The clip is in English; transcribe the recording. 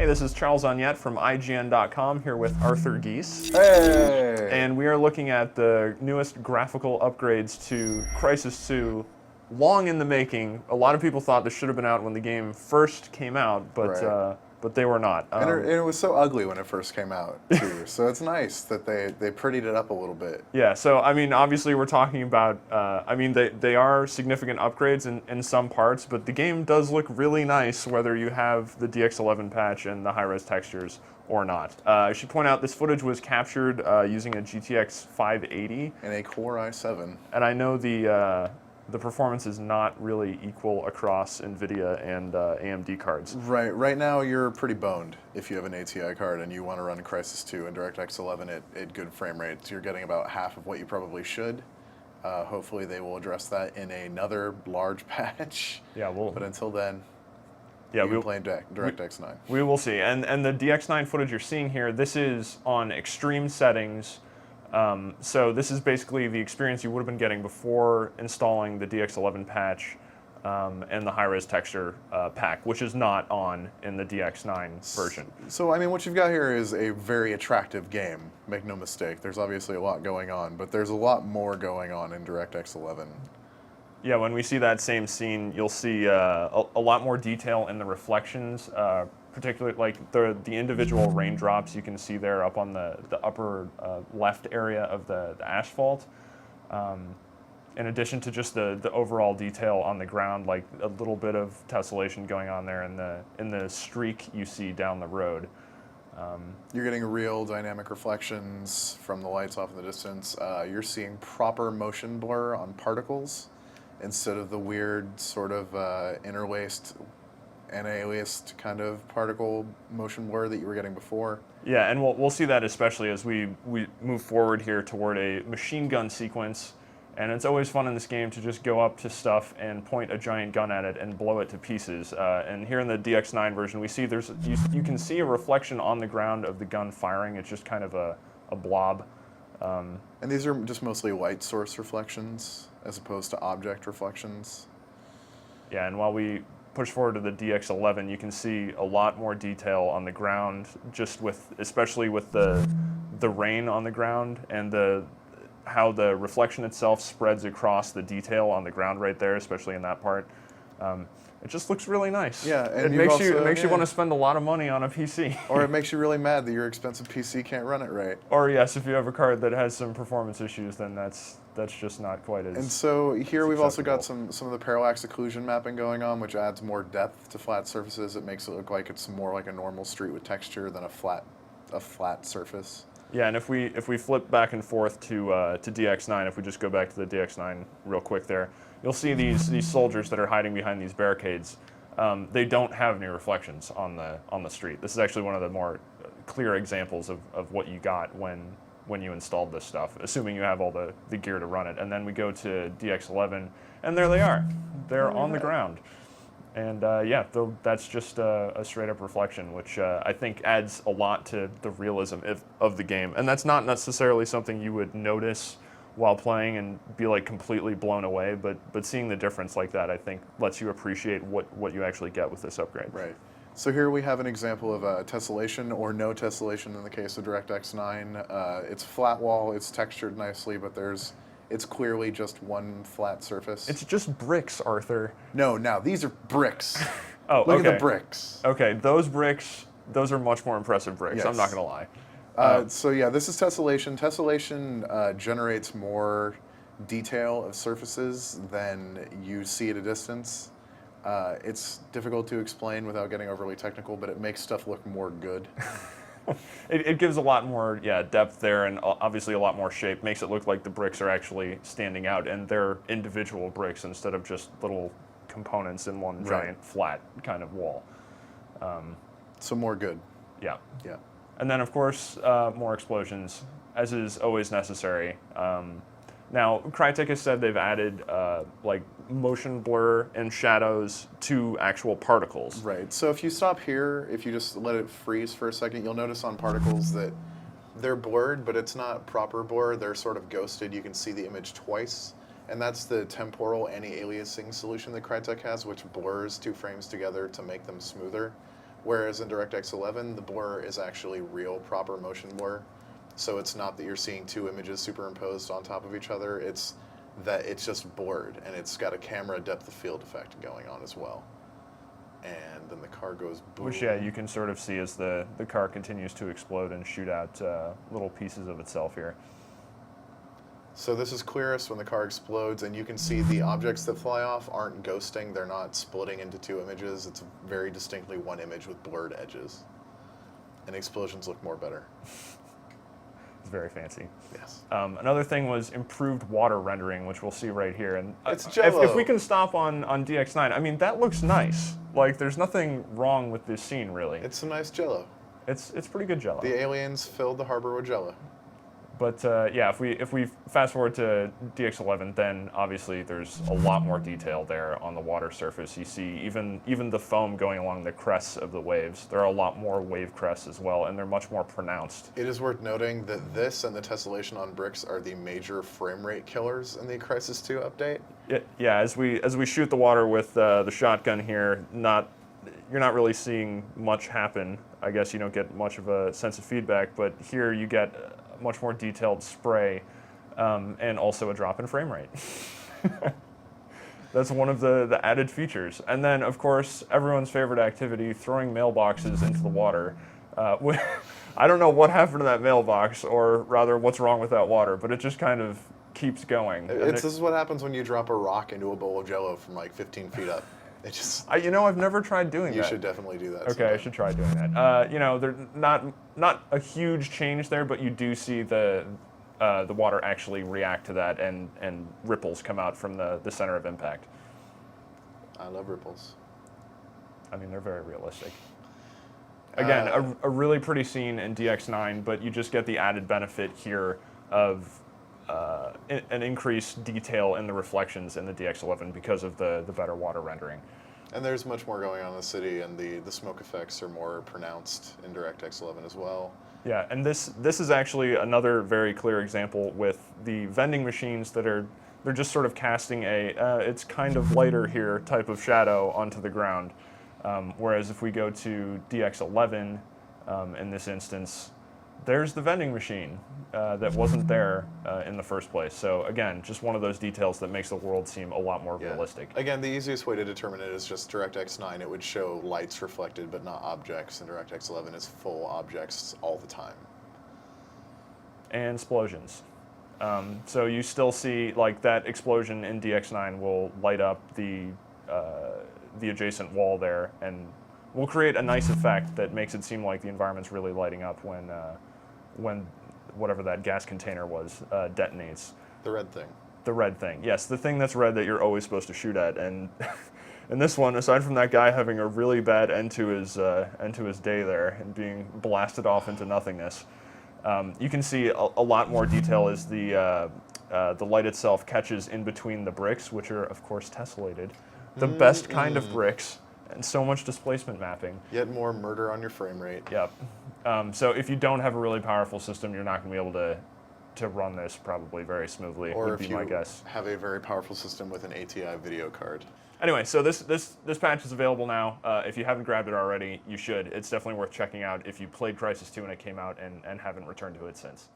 this is Charles Onyett from IGN.com here with Arthur Geese. Hey! And we are looking at the newest graphical upgrades to Crysis 2, long in the making. A lot of people thought this should have been out when the game first came out, but they were not. And it was so ugly when it first came out, too. So it's nice that they prettied it up a little bit. Yeah, so I mean, obviously we're talking about, they are significant upgrades in some parts, but the game does look really nice whether you have the DX11 patch and the high-res textures or not. I should point out this footage was captured using a GTX 580. And a Core i7. And I know the performance is not really equal across NVIDIA and AMD cards. Right now you're pretty boned if you have an ATI card and you want to run Crysis 2 and DirectX 11 at good frame rates. You're getting about half of what you probably should. Hopefully they will address that in another large patch. Yeah, but until then, yeah, we'll play DirectX 9. We will see. And the DX9 footage you're seeing here, this is on extreme settings. So this is basically the experience you would have been getting before installing the DX11 patch and the high-res texture pack, which is not on in the DX9 version. So, I mean, what you've got here is a very attractive game, make no mistake. There's obviously a lot going on, but there's a lot more going on in DirectX 11. Yeah, when we see that same scene, you'll see a lot more detail in the reflections, particularly like the individual raindrops you can see there up on the upper left area of the asphalt. In addition to just the overall detail on the ground, like a little bit of tessellation going on there in the streak you see down the road. You're getting real dynamic reflections from the lights off in the distance. You're seeing proper motion blur on particles instead of the weird sort of interlaced anti-aliased kind of particle motion blur that you were getting before. Yeah, and we'll see that especially as we move forward here toward a machine gun sequence. And it's always fun in this game to just go up to stuff and point a giant gun at it and blow it to pieces. And here in the DX9 version, we see you can see a reflection on the ground of the gun firing. It's just kind of a blob. And these are just mostly light source reflections as opposed to object reflections. Yeah, and while we push forward to the DX11, you can see a lot more detail on the ground, just especially with the rain on the ground and how the reflection itself spreads across the detail on the ground right there, especially in that part. It just looks really nice. Yeah, and it makes you want to spend a lot of money on a PC. Or it makes you really mad that your expensive PC can't run it right. Or yes, if you have a card that has some performance issues, then that's just not quite as. And so here we've also got some of the parallax occlusion mapping going on, which adds more depth to flat surfaces. It makes it look like it's more like a normal street with texture than a flat surface. Yeah, and if we flip back and forth to DX9, if we just go back to the DX9 real quick there, you'll see these soldiers that are hiding behind these barricades. They don't have any reflections on the street. This is actually one of the more clear examples of what you got when you installed this stuff, assuming you have all the gear to run it. And then we go to DX11, and there they are. They're on the ground. And yeah, that's just a straight-up reflection, which I think adds a lot to the realism of the game. And that's not necessarily something you would notice while playing and be like completely blown away, but seeing the difference like that, I think, lets you appreciate what you actually get with this upgrade. Right. So here we have an example of tessellation or no tessellation in the case of DirectX 9. It's flat wall, it's textured nicely, but it's clearly just one flat surface. It's just bricks, Arthur. No, now these are bricks. Oh, Look okay. at the bricks. Okay, those are much more impressive bricks. Yes. I'm not gonna lie. So yeah, this is tessellation. Tessellation generates more detail of surfaces than you see at a distance. It's difficult to explain without getting overly technical, but it makes stuff look more good. It gives a lot more depth there, and obviously a lot more shape. Makes it look like the bricks are actually standing out, and they're individual bricks instead of just little components in one giant flat kind of wall. So more good. Yeah. Yeah. And then, of course, more explosions, as is always necessary. Now, Crytek has said they've added like motion blur and shadows to actual particles. Right. So if you stop here, if you just let it freeze for a second, you'll notice on particles that they're blurred, but it's not proper blur. They're sort of ghosted. You can see the image twice. And that's the temporal anti-aliasing solution that Crytek has, which blurs two frames together to make them smoother. Whereas in DirectX 11, the blur is actually real proper motion blur. So it's not that you're seeing two images superimposed on top of each other. It's that it's just blurred, and it's got a camera depth of field effect going on as well. And then the car goes boom. Which, yeah, you can sort of see as the car continues to explode and shoot out little pieces of itself here. So this is clearest when the car explodes, and you can see the objects that fly off aren't ghosting. They're not splitting into two images. It's very distinctly one image with blurred edges. And explosions look more better. It's very fancy. Yes. Another thing was improved water rendering, which we'll see right here. And It's Jell-O. if we can stop on DX9, I mean, that looks nice. Like, there's nothing wrong with this scene, really. It's some nice Jell-O. It's pretty good Jell-O. The aliens filled the harbor with Jell-O. But yeah, if we fast forward to DX11, then obviously there's a lot more detail there on the water surface. You see even the foam going along the crests of the waves. There are a lot more wave crests as well, and they're much more pronounced. It is worth noting that this and the tessellation on bricks are the major frame rate killers in the Crysis 2 update. Yeah, as we shoot the water with the shotgun here, you're not really seeing much happen. I guess you don't get much of a sense of feedback, but here you get much more detailed spray, and also a drop in frame rate. That's one of the added features. And then, of course, everyone's favorite activity, throwing mailboxes into the water. I don't know what happened to that mailbox, or rather what's wrong with that water, but it just kind of keeps going. This is what happens when you drop a rock into a bowl of Jell-O from like 15 feet up. It just. I've never tried doing that. You should definitely do that. Okay, sometime. I should try doing that. There's not a huge change there, but you do see the water actually react to that, and ripples come out from the center of impact. I love ripples. I mean, they're very realistic. Again, a really pretty scene in DX9, but you just get the added benefit here of an increased detail in the reflections in the DX11 because of the better water rendering. And there's much more going on in the city, and the smoke effects are more pronounced in DirectX 11 as well. Yeah, and this is actually another very clear example with the vending machines they're just sort of casting it's kind of lighter here type of shadow onto the ground. Whereas if we go to DX11, in this instance, there's the vending machine that wasn't there in the first place. So again, just one of those details that makes the world seem a lot more realistic. Again, the easiest way to determine it is just DirectX 9. It would show lights reflected but not objects, and DirectX 11 is full objects all the time. And explosions. So you still see like that explosion in DX9 will light up the adjacent wall there, and will create a nice effect that makes it seem like the environment's really lighting up when whatever that gas container was detonates. The red thing. The red thing, yes, the thing that's red that you're always supposed to shoot at. And in this one, aside from that guy having a really bad end to his day there and being blasted off into nothingness, you can see a lot more detail as the light itself catches in between the bricks, which are of course tessellated, the best kind of bricks. And so much displacement mapping. Yet more murder on your frame rate. Yep. So if you don't have a really powerful system, you're not going to be able to run this probably very smoothly, or would be my guess. Have a very powerful system with an ATI video card. Anyway, so this patch is available now. If you haven't grabbed it already, you should. It's definitely worth checking out if you played Crysis 2 when it came out and haven't returned to it since.